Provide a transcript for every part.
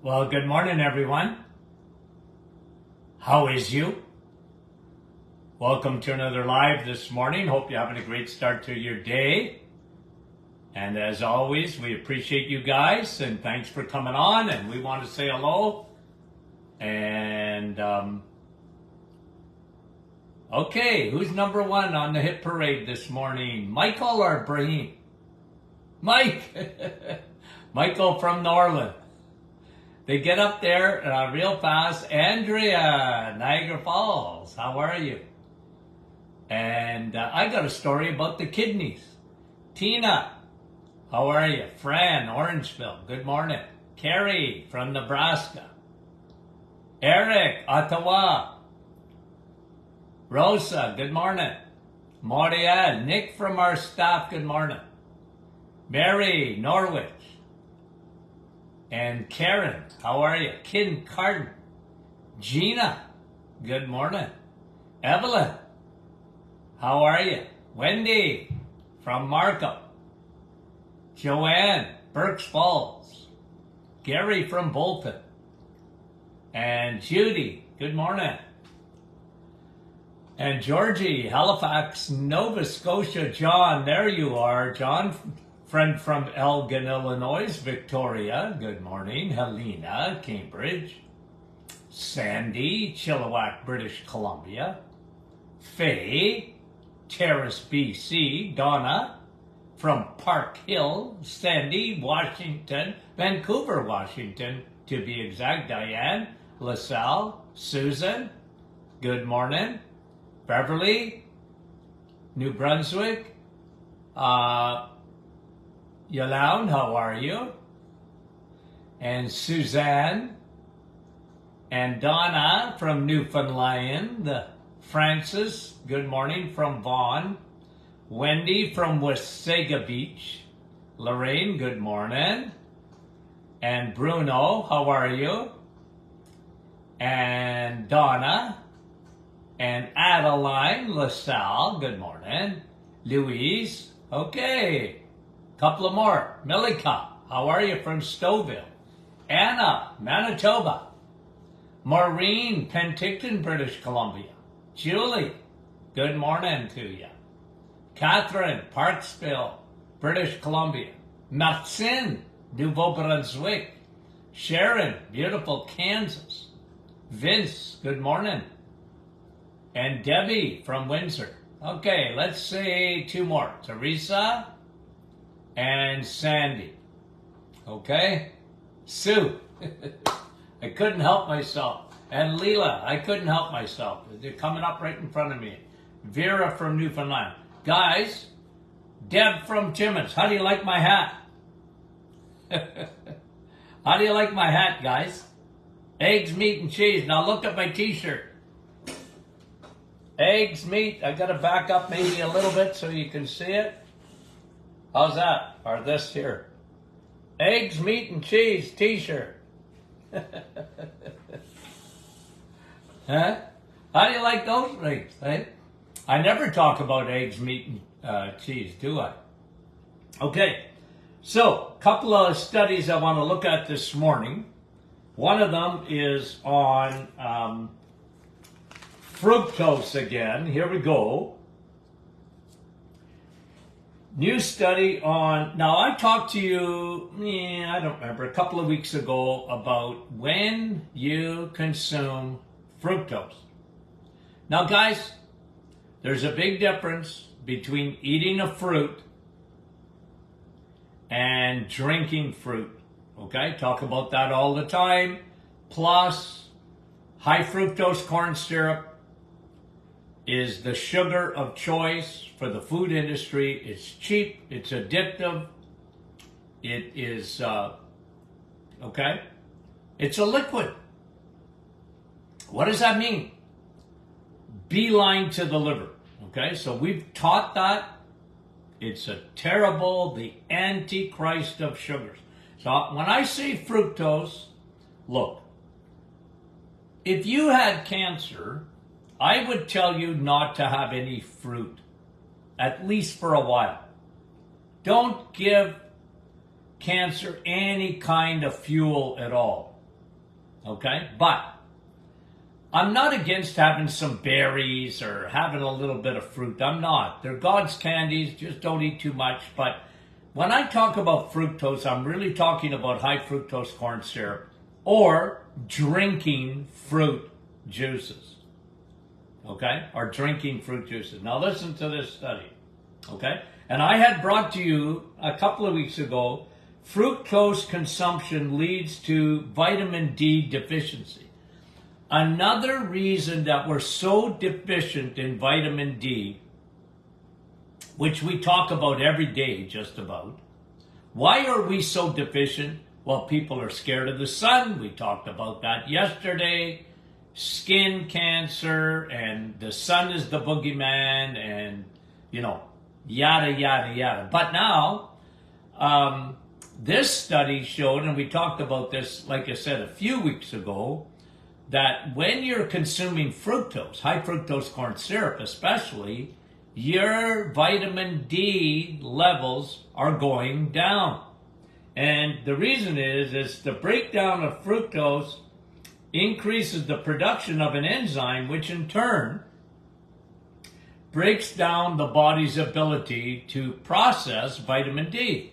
Well, good morning, everyone. How is you? Welcome to another live this morning. Hope you're having a great start to your day. And as always, we appreciate you guys and thanks for coming on. And we want to say hello. And, okay, who's number one on the hit parade this morning? Michael or Brahim? Mike! Michael from Norland. They get up there real fast. Andrea, Niagara Falls, how are you? And I got a story about the kidneys. Tina, how are you? Fran, Orangeville, good morning. Carrie from Nebraska. Eric, Ottawa. Rosa, good morning. Montreal, Nick from our staff, good morning. Mary, Norwich. And Karen, how are you? Kin Carden. Gina, good morning. Evelyn, how are you? Wendy from Markham. Joanne, Berks Falls. Gary from Bolton. And Judy, good morning. And Georgie, Halifax, Nova Scotia. John, there you are. John, friend from Elgin, Illinois. Victoria, good morning. Helena, Cambridge. Sandy, Chilliwack, British Columbia. Faye, Terrace, BC. Donna, from Park Hill. Sandy, Washington. Vancouver, Washington, to be exact. Diane, LaSalle. Susan, good morning. Beverly, New Brunswick. Yolande, how are you? And Suzanne and Donna from Newfoundland. Francis, good morning from Vaughan. Wendy from Wasaga Beach. Lorraine, good morning. And Bruno, how are you? And Donna and Adeline LaSalle, good morning. Louise, okay. Couple of more. Milika, how are you from Stouffville? Anna, Manitoba. Maureen, Penticton, British Columbia. Julie, good morning to you. Catherine, Parksville, British Columbia. Marcin, Nouveau-Brunswick. Sharon, beautiful Kansas. Vince, good morning. And Debbie from Windsor. Okay, let's say two more. Teresa and Sandy. Okay? Sue. I couldn't help myself. And Leela, I couldn't help myself. They're coming up right in front of me. Vera from Newfoundland. Guys, Deb from Timmins. How do you like my hat? How do you like my hat, guys? Eggs, meat, and cheese. Now look at my t-shirt. Eggs, meat. I got to back up maybe a little bit so you can see it. How's that? Or this here. Eggs, meat, and cheese t-shirt. Huh? How do you like those things? Eh? I never talk about eggs, meat, and cheese, do I? Okay. So, a couple of studies I want to look at this morning. One of them is on fructose again. Here we go. New study on, now I talked to you, I don't remember, a couple of weeks ago about when you consume fructose. Now guys, there's a big difference between eating a fruit and drinking fruit. Okay, talk about that all the time. Plus, high fructose corn syrup is the sugar of choice for the food industry. It's cheap, it's addictive, it is, okay? It's a liquid. What does that mean? Beeline to the liver, okay? So we've taught that. It's a terrible, the antichrist of sugars. So when I say fructose, look, if you had cancer, I would tell you not to have any fruit, at least for a while. Don't give cancer any kind of fuel at all. Okay? But I'm not against having some berries or having a little bit of fruit. I'm not. They're God's candies. Just don't eat too much. But when I talk about fructose, I'm really talking about high fructose corn syrup or drinking fruit juices. Okay? Or drinking fruit juices. Now listen to this study. Okay? And I had brought to you a couple of weeks ago, fructose consumption leads to vitamin D deficiency. Another reason that we're so deficient in vitamin D, which we talk about every day just about. Why are we so deficient? Well, people are scared of the sun. We talked about that yesterday. Skin cancer, and the sun is the boogeyman, and, yada, yada, yada. But now, this study showed, and we talked about this, like I said, a few weeks ago, that when you're consuming fructose, high fructose corn syrup especially, your vitamin D levels are going down. And the reason is the breakdown of fructose increases the production of an enzyme, which in turn breaks down the body's ability to process vitamin D.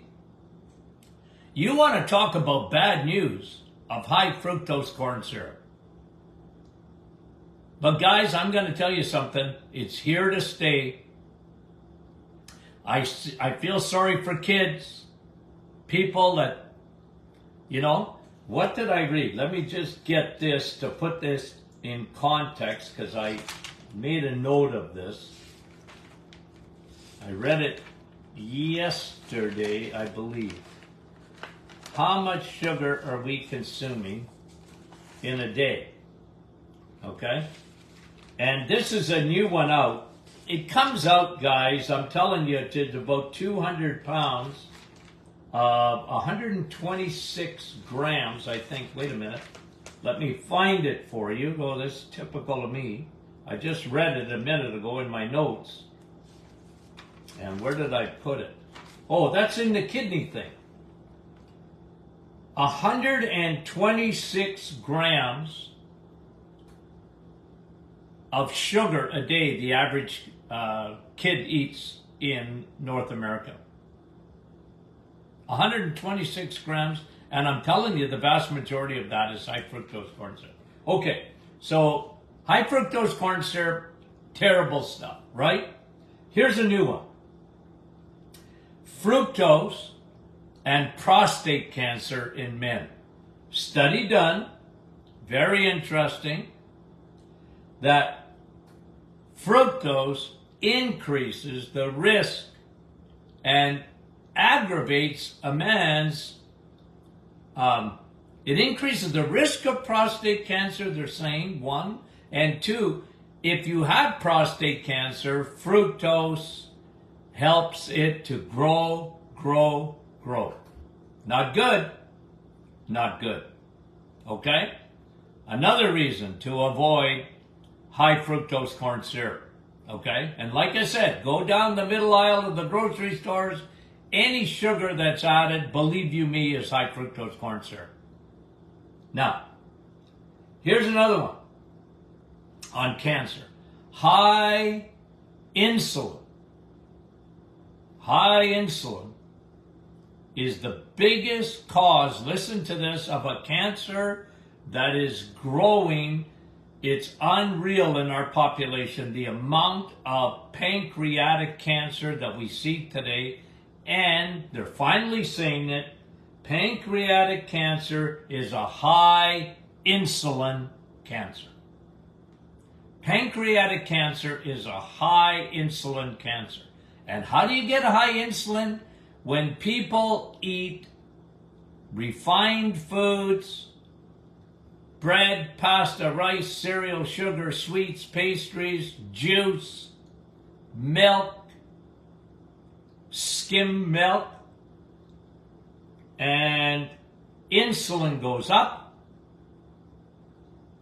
You want to talk about bad news of high fructose corn syrup. But guys, I'm going to tell you something. It's here to stay. I feel sorry for kids, people that, what did I read? Let me just get this to put this in context, because I made a note of this. I read it yesterday, I believe. How much sugar are we consuming in a day? Okay? And this is a new one out. It comes out, guys, I'm telling you, to about 200 pounds, 126 grams, I think. Wait a minute. Let me find it for you. Oh, this is typical of me. I just read it a minute ago in my notes. And where did I put it? Oh, that's in the kidney thing. 126 grams of sugar a day the average kid eats in North America. 126 grams, and I'm telling you the vast majority of that is high fructose corn syrup. Okay, so high fructose corn syrup, terrible stuff, right? Here's a new one. Fructose and prostate cancer in men. Study done, very interesting, that fructose increases the risk and aggravates a man's, it increases the risk of prostate cancer, they're saying, one. And two, if you have prostate cancer, fructose helps it to grow. Not good. Not good. Okay? Another reason to avoid high fructose corn syrup. Okay? And like I said, go down the middle aisle of the grocery stores. Any sugar that's added, believe you me, is high fructose corn syrup. Now, here's another one on cancer. High insulin. High insulin is the biggest cause, listen to this, of a cancer that is growing. It's unreal in our population, the amount of pancreatic cancer that we see today. And they're finally saying it, pancreatic cancer is a high insulin cancer. Pancreatic cancer is a high insulin cancer. And how do you get a high insulin? When people eat refined foods, bread, pasta, rice, cereal, sugar, sweets, pastries, juice, milk, skim milk, and insulin goes up,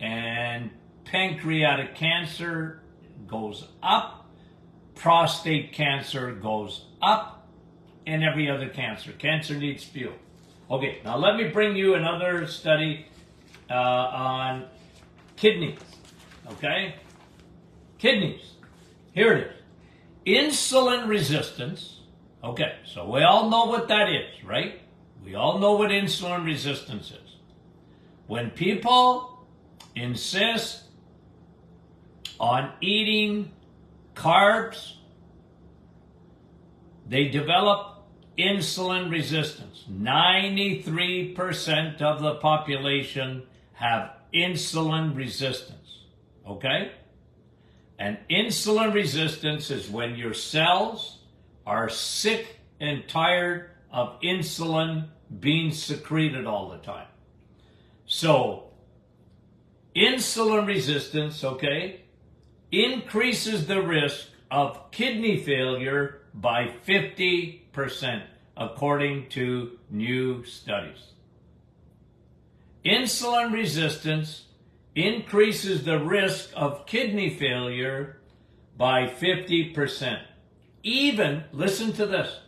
and pancreatic cancer goes up, prostate cancer goes up, and every other cancer. Cancer needs fuel. Okay, now let me bring you another study. on kidneys. Okay? Kidneys. Here it is. Insulin resistance. Okay, so we all know what that is, right? We all know what insulin resistance is. When people insist on eating carbs, they develop insulin resistance. 93% of the population have insulin resistance. Okay? And insulin resistance is when your cells are sick and tired of insulin being secreted all the time. So, insulin resistance, okay, increases the risk of kidney failure by 50%, according to new studies. Insulin resistance increases the risk of kidney failure by 50%. Even, listen to this,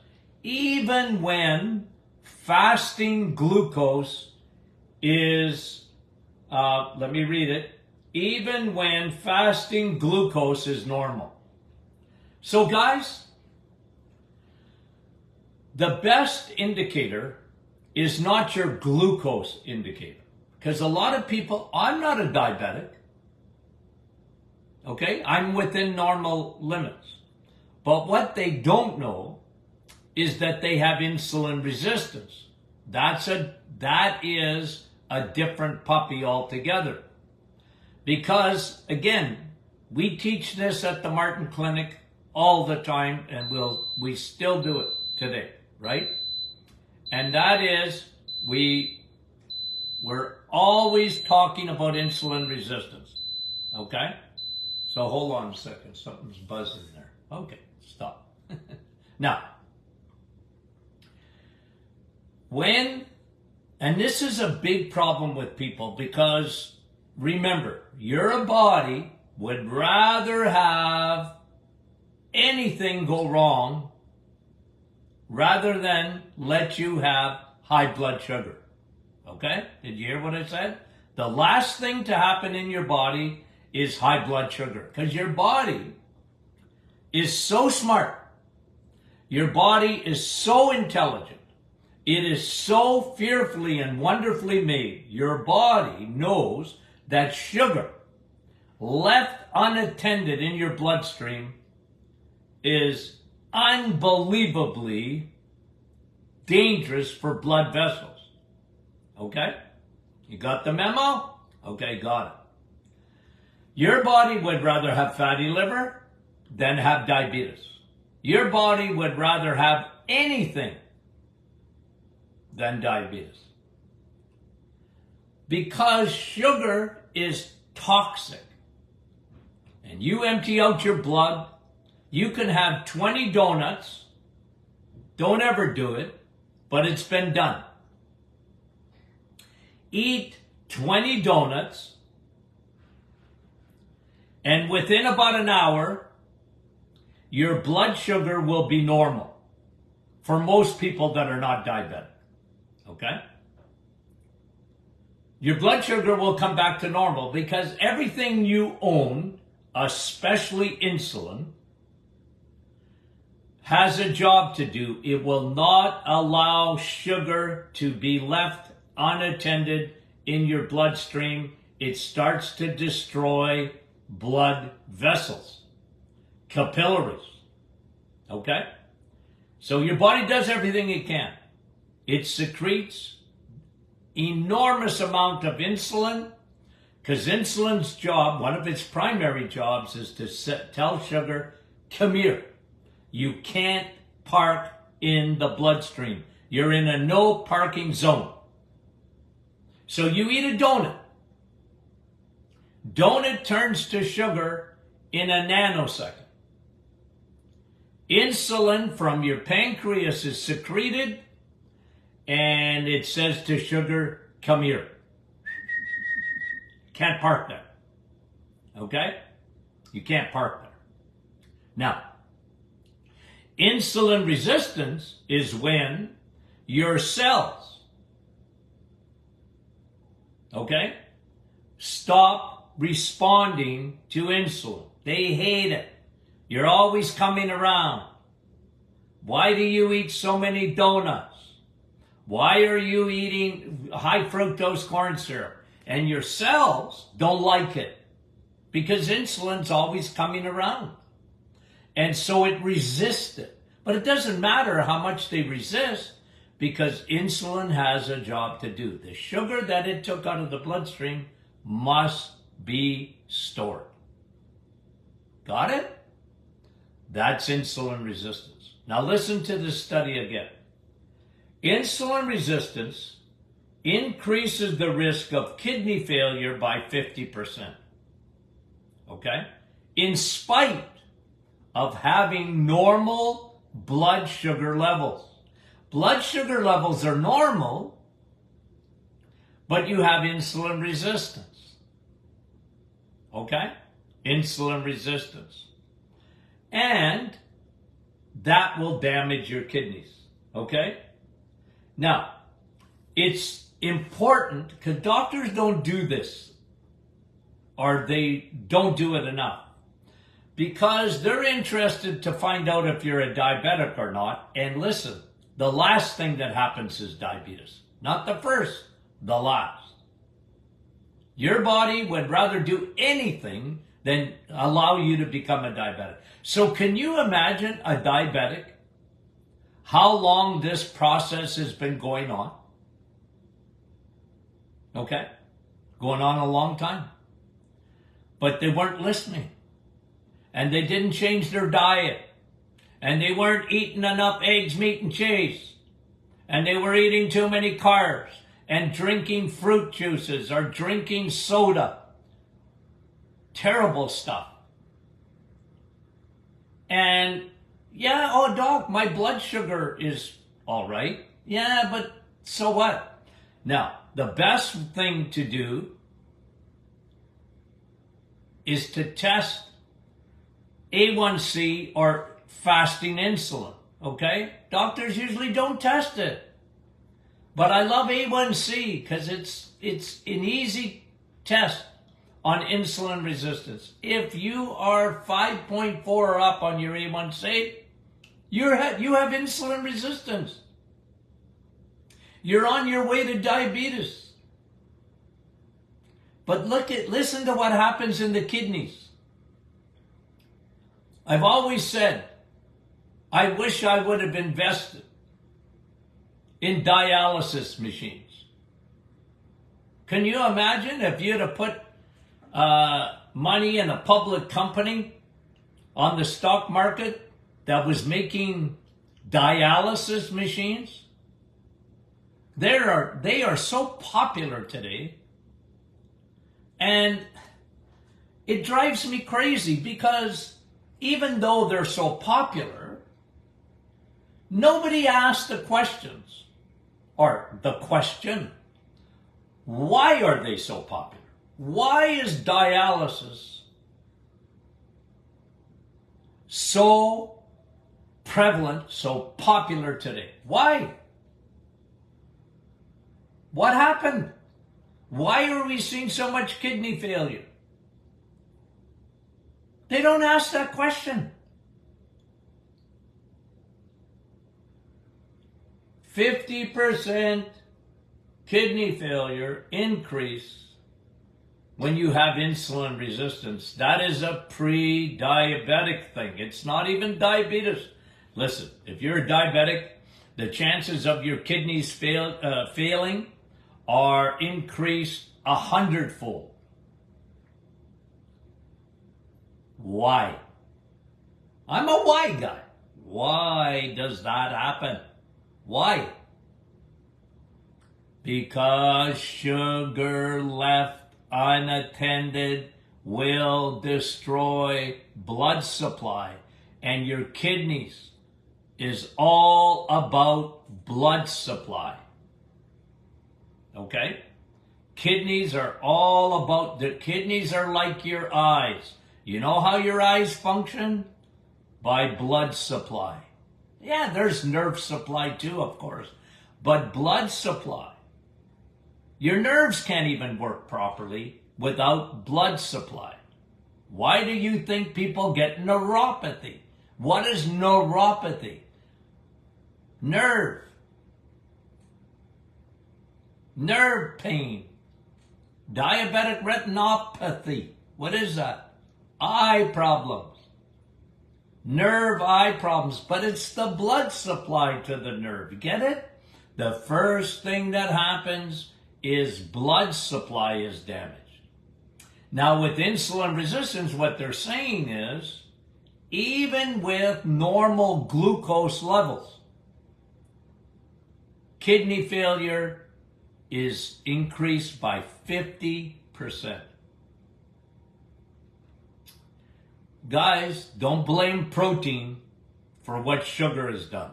even when fasting glucose is, let me read it, even when fasting glucose is normal. So guys, the best indicator is not your glucose indicator. Because a lot of people, I'm not a diabetic. Okay, I'm within normal limits. But what they don't know is that they have insulin resistance. That is a different puppy altogether. Because, again, we teach this at the Martin Clinic all the time, and we still do it today, right? And that is, we're always talking about insulin resistance, okay? So hold on a second, something's buzzing there. Okay, stop. Now, and this is a big problem with people because, remember, your body would rather have anything go wrong rather than let you have high blood sugar. Okay? Did you hear what I said? The last thing to happen in your body is high blood sugar, because your body is so smart. Your body is so intelligent. It is so fearfully and wonderfully made. Your body knows that sugar left unattended in your bloodstream is unbelievably dangerous for blood vessels. Okay? You got the memo? Okay, got it. Your body would rather have fatty liver than have diabetes. Your body would rather have anything than diabetes. Because sugar is toxic. And you empty out your blood, you can have 20 donuts. Don't ever do it, but it's been done. Eat 20 donuts, and within about an hour, your blood sugar will be normal for most people that are not diabetic. Okay? Your blood sugar will come back to normal because everything you own, especially insulin, has a job to do. It will not allow sugar to be left unattended in your bloodstream. It starts to destroy blood vessels, capillaries. Okay? So your body does everything it can. It secretes enormous amount of insulin, because insulin's job, one of its primary jobs, is to tell sugar, come here. You can't park in the bloodstream. You're in a no parking zone. So you eat a donut. Donut turns to sugar in a nanosecond. Insulin from your pancreas is secreted, and it says to sugar, come here. Can't park there. Okay? You can't park there. Now, insulin resistance is when your cells, okay, stop responding to insulin. They hate it. You're always coming around. Why do you eat so many donuts? Why are you eating high fructose corn syrup? And your cells don't like it because insulin's always coming around. And so it resists it. But it doesn't matter how much they resist because insulin has a job to do. The sugar that it took out of the bloodstream must be stored. Got it? That's insulin resistance. Now listen to this study again. Insulin resistance increases the risk of kidney failure by 50%. Okay? In spite of having normal blood sugar levels. Blood sugar levels are normal, but you have insulin resistance. Okay? Insulin resistance. And that will damage your kidneys. Okay? Now, it's important because doctors don't do this or they don't do it enough because they're interested to find out if you're a diabetic or not. And listen, the last thing that happens is diabetes. Not the first, the last. Your body would rather do anything than allow you to become a diabetic. So can you imagine a diabetic? How long this process has been going on? Okay? Going on a long time. But they weren't listening. And they didn't change their diet. And they weren't eating enough eggs, meat, and cheese. And they were eating too many carbs. And drinking fruit juices or drinking soda. Terrible stuff. And yeah, oh doc, my blood sugar is all right. Yeah, but so what? Now, the best thing to do is to test A1C or fasting insulin, okay? Doctors usually don't test it. But I love A1C because it's an easy test on insulin resistance. If you are 5.4 or up on your A1C, you have insulin resistance. You're on your way to diabetes. But listen to what happens in the kidneys. I've always said, I wish I would have invested in dialysis machines. Can you imagine if you'd have put money in a public company on the stock market that was making dialysis machines? They are so popular today. And it drives me crazy because even though they're so popular, nobody asks the questions. Or the question, why are they so popular? Why is dialysis so prevalent, so popular today? Why? What happened? Why are we seeing so much kidney failure? They don't ask that question. 50% kidney failure increase when you have insulin resistance. That is a pre-diabetic thing. It's not even diabetes. Listen, if you're a diabetic, the chances of your kidneys failing are increased 100-fold. Why? I'm a why guy. Why does that happen? Why? Because sugar left unattended will destroy blood supply, and your kidneys is all about blood supply. Okay? Kidneys are all about, the kidneys are like your eyes. You know how your eyes function? By blood supply. Yeah, there's nerve supply too, of course. But blood supply. Your nerves can't even work properly without blood supply. Why do you think people get neuropathy? What is neuropathy? Nerve pain. Diabetic retinopathy. What is that? Eye problems. Nerve eye problems. But it's the blood supply to the nerve. Get it? The first thing that happens is blood supply is damaged. Now with insulin resistance, what they're saying is, even with normal glucose levels, kidney failure is increased by 50%. Guys, don't blame protein for what sugar has done.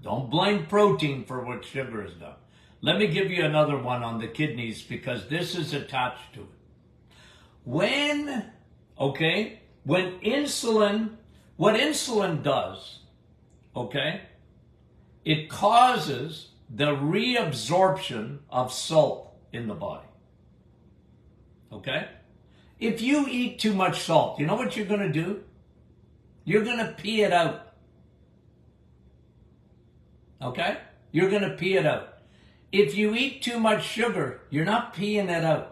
Don't blame protein for what sugar has done. Let me give you another one on the kidneys because this is attached to it. When insulin, what insulin does, it causes the reabsorption of salt in the body. If you eat too much salt, you know what you're going to do? You're going to pee it out. You're going to pee it out. If you eat too much sugar, you're not peeing it out.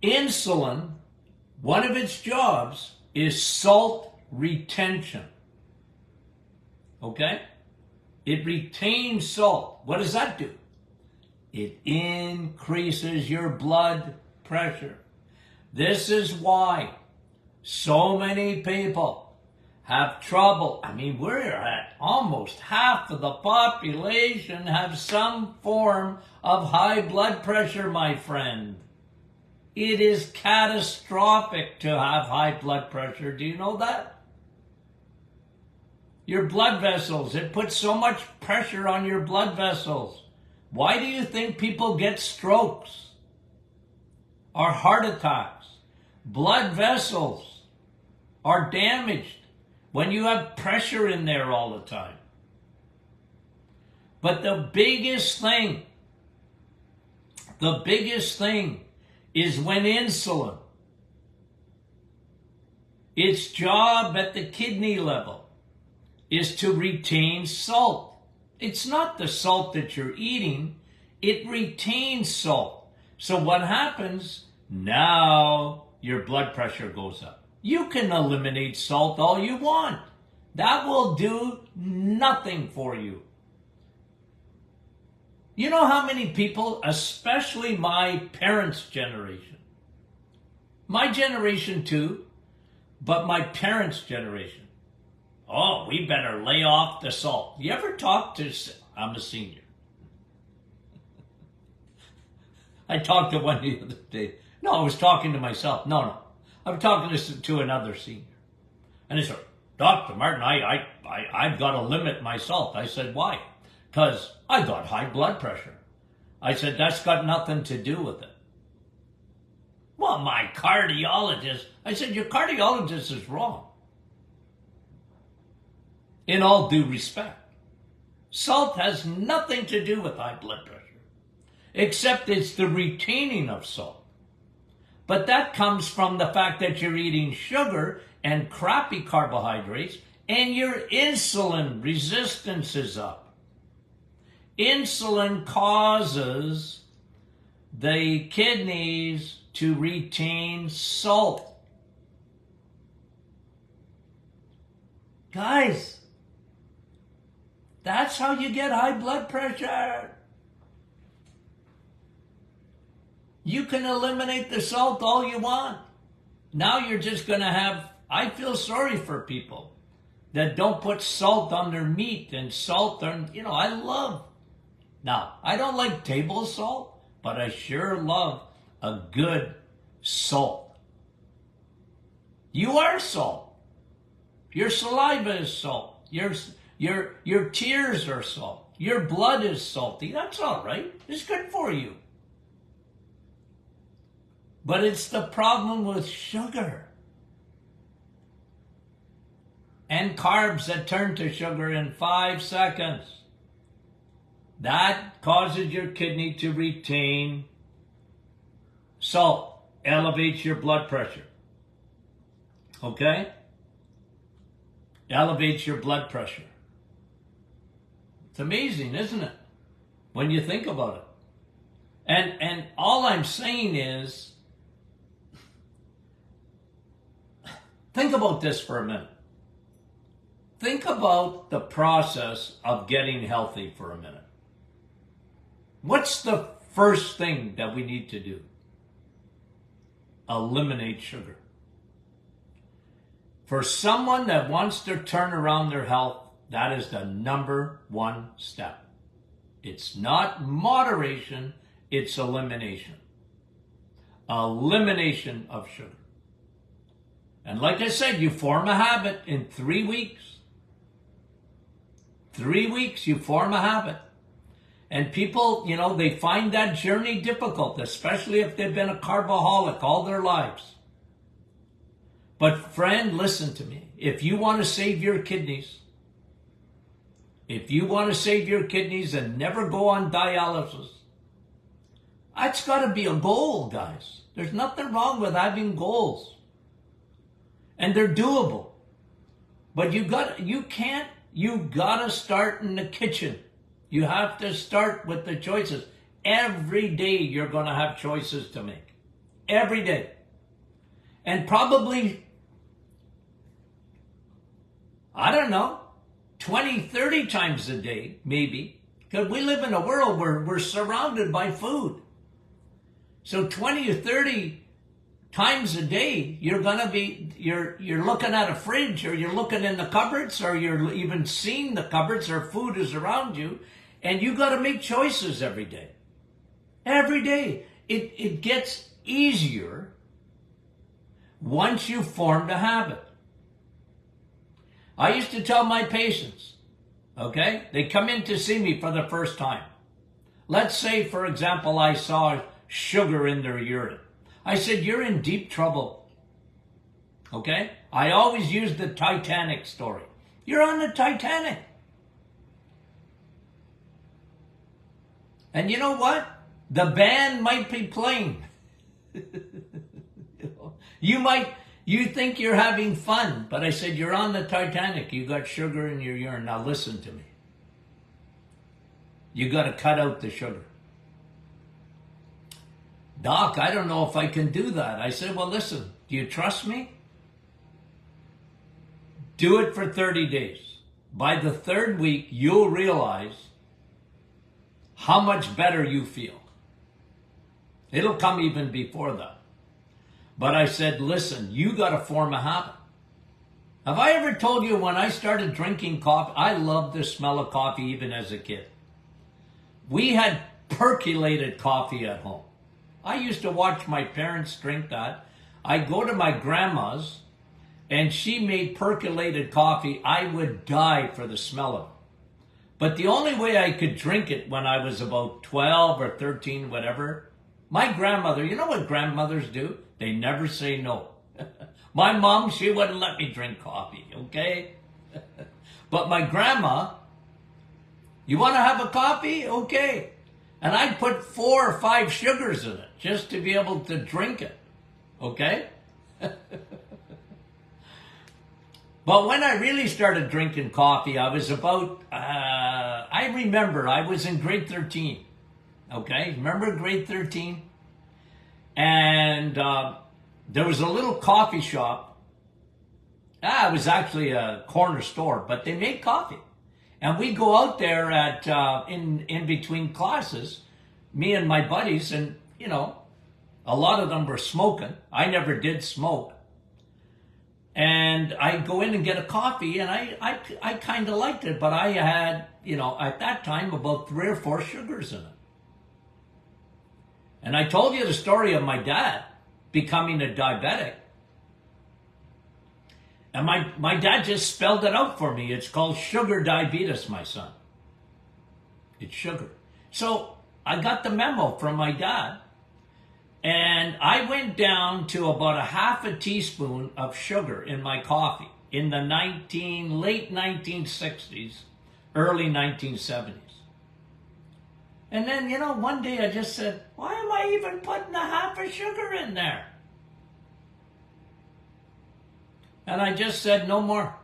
Insulin, one of its jobs is salt retention. It retains salt. What does that do? It increases your blood pressure. This is why so many people have trouble. I mean, we're at almost half of the population have some form of high blood pressure, my friend. It is catastrophic to have high blood pressure. Do you know that? Your blood vessels, it puts so much pressure on your blood vessels. Why do you think people get strokes or heart attacks? Blood vessels are damaged when you have pressure in there all the time. But the biggest thing is when insulin, its job at the kidney level is to retain salt. It's not the salt that you're eating, it retains salt. So what happens? Now your blood pressure goes up. You can eliminate salt all you want. That will do nothing for you. You know how many people, especially my parents' generation, my generation too, but my parents' generation, oh, we better lay off the salt. You ever talk to, I'm a senior. I talked to one the other day. No, I was talking to myself. No. I was talking to another senior. And he said, Dr. Martin, I've got to limit my salt. I said, why? Because I got high blood pressure. I said, that's got nothing to do with it. Well, my cardiologist, I said, your cardiologist is wrong. In all due respect. Salt has nothing to do with high blood pressure, except it's the retaining of salt. But that comes from the fact that you're eating sugar and crappy carbohydrates, and your insulin resistance is up. Insulin causes the kidneys to retain salt. Guys, that's how you get high blood pressure. You can eliminate the salt all you want. Now you're just going to have, I feel sorry for people that don't put salt on their meat and salt on, Now, I don't like table salt, but I sure love a good salt. You are salt. Your saliva is salt. Your tears are salt. Your blood is salty. That's all right. It's good for you. But it's the problem with sugar and carbs that turn to sugar in 5 seconds. That causes your kidney to retain Salt elevates your blood pressure. Okay? Elevates your blood pressure. It's amazing, isn't it? When you think about it. And all I'm saying is, think about this for a minute. Think about the process of getting healthy for a minute. What's the first thing that we need to do? Eliminate sugar. For someone that wants to turn around their health, that is the number one step. It's not moderation, it's elimination. Elimination of sugar. And like I said, you form a habit in 3 weeks. 3 weeks, you form a habit. And people, they find that journey difficult, especially if they've been a carboholic all their lives. But friend, listen to me. If you want to save your kidneys, and never go on dialysis, that's got to be a goal, guys. There's nothing wrong with having goals. And they're doable. But you got to start in the kitchen. You have to start with the choices. Every day you're going to have choices to make. Every day. And probably, 20, 30 times a day, maybe. Because we live in a world where we're surrounded by food. So 20 or 30 times a day, you're looking at a fridge, or you're looking in the cupboards, or you're even seeing the cupboards, or food is around you, and you got to make choices every day. Every day. It gets easier once you formed a habit. I used to tell my patients, okay, they come in to see me for the first time. Let's say, for example, I saw sugar in their urine. I said, you're in deep trouble. Okay? I always use the Titanic story. You're on the Titanic. And you know what? The band might be playing. You think you're having fun, but I said, you're on the Titanic. You got sugar in your urine. Now listen to me. You got to cut out the sugar. Doc, I don't know if I can do that. I said, well, listen, do you trust me? Do it for 30 days. By the 3rd week, you'll realize how much better you feel. It'll come even before that. But I said, listen, you got to form a habit. Have I ever told you when I started drinking coffee, I loved the smell of coffee even as a kid. We had percolated coffee at home. I used to watch my parents drink that. I'd go to my grandma's, and she made percolated coffee. I would die for the smell of it. But the only way I could drink it when I was about 12 or 13, whatever, my grandmother, you know what grandmothers do? They never say no. My mom, she wouldn't let me drink coffee, okay? But my grandma, you want to have a coffee? Okay. And I'd put 4 or 5 sugars in it just to be able to drink it, okay? But when I really started drinking coffee, I was about, I remember I was in grade 13, okay? Remember grade 13? And there was a little coffee shop. It was actually a corner store, but they made coffee. And we'd go out there at in between classes, me and my buddies, and, a lot of them were smoking. I never did smoke. And I'd go in and get a coffee, and I kind of liked it, but I had, at that time, about 3 or 4 sugars in it. And I told you the story of my dad becoming a diabetic. And my dad just spelled it out for me. It's called sugar diabetes, my son. It's sugar. So I got the memo from my dad. And I went down to about a half a teaspoon of sugar in my coffee in the late 1960s, early 1970s. And then, one day I just said, why am I even putting a half of sugar in there? And I just said, no more.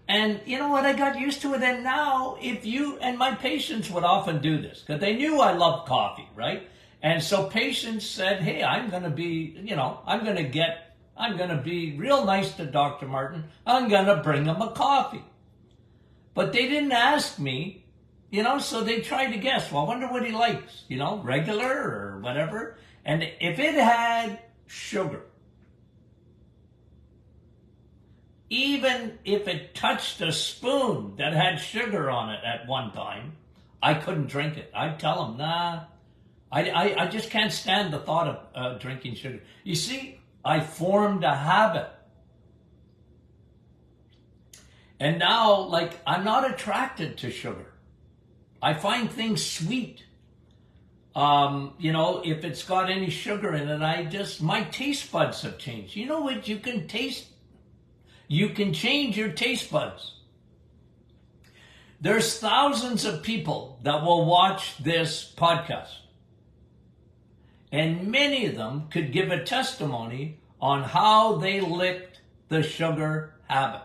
And you know what? I got used to it. And now, and my patients would often do this because they knew I loved coffee, right? And so patients said, hey, I'm going to be real nice to Dr. Martin. I'm going to bring him a coffee. But they didn't ask me, so they tried to guess. Well, I wonder what he likes, regular or whatever. And if it had sugar, even if it touched a spoon that had sugar on it at one time, I couldn't drink it. I'd tell them, nah, I just can't stand the thought of drinking sugar. You see, I formed a habit. And now, I'm not attracted to sugar. I find things sweet. If it's got any sugar in it, my taste buds have changed. You know what? You can change your taste buds. There's thousands of people that will watch this podcast. And many of them could give a testimony on how they licked the sugar habit.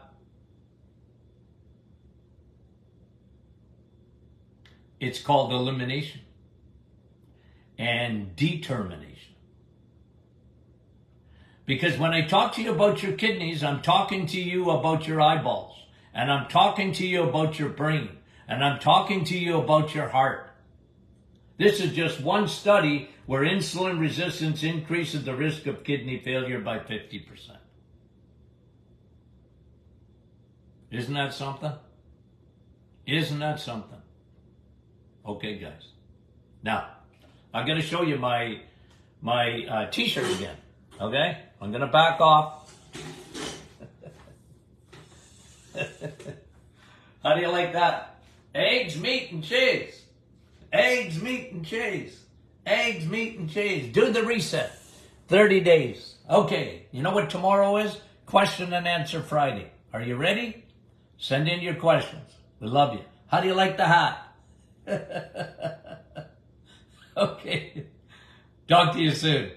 It's called elimination and determination. Because when I talk to you about your kidneys, I'm talking to you about your eyeballs. And I'm talking to you about your brain. And I'm talking to you about your heart. This is just one study where insulin resistance increases the risk of kidney failure by 50%. Isn't that something? Isn't that something? Okay, guys. Now, I'm going to show you my t-shirt again. Okay? I'm going to back off. How do you like that? Eggs, meat, and cheese. Eggs, meat, and cheese. Eggs, meat, and cheese. Do the reset. 30 days. Okay. You know what tomorrow is? Question and answer Friday. Are you ready? Send in your questions. We love you. How do you like the hat? Okay. Talk to you soon.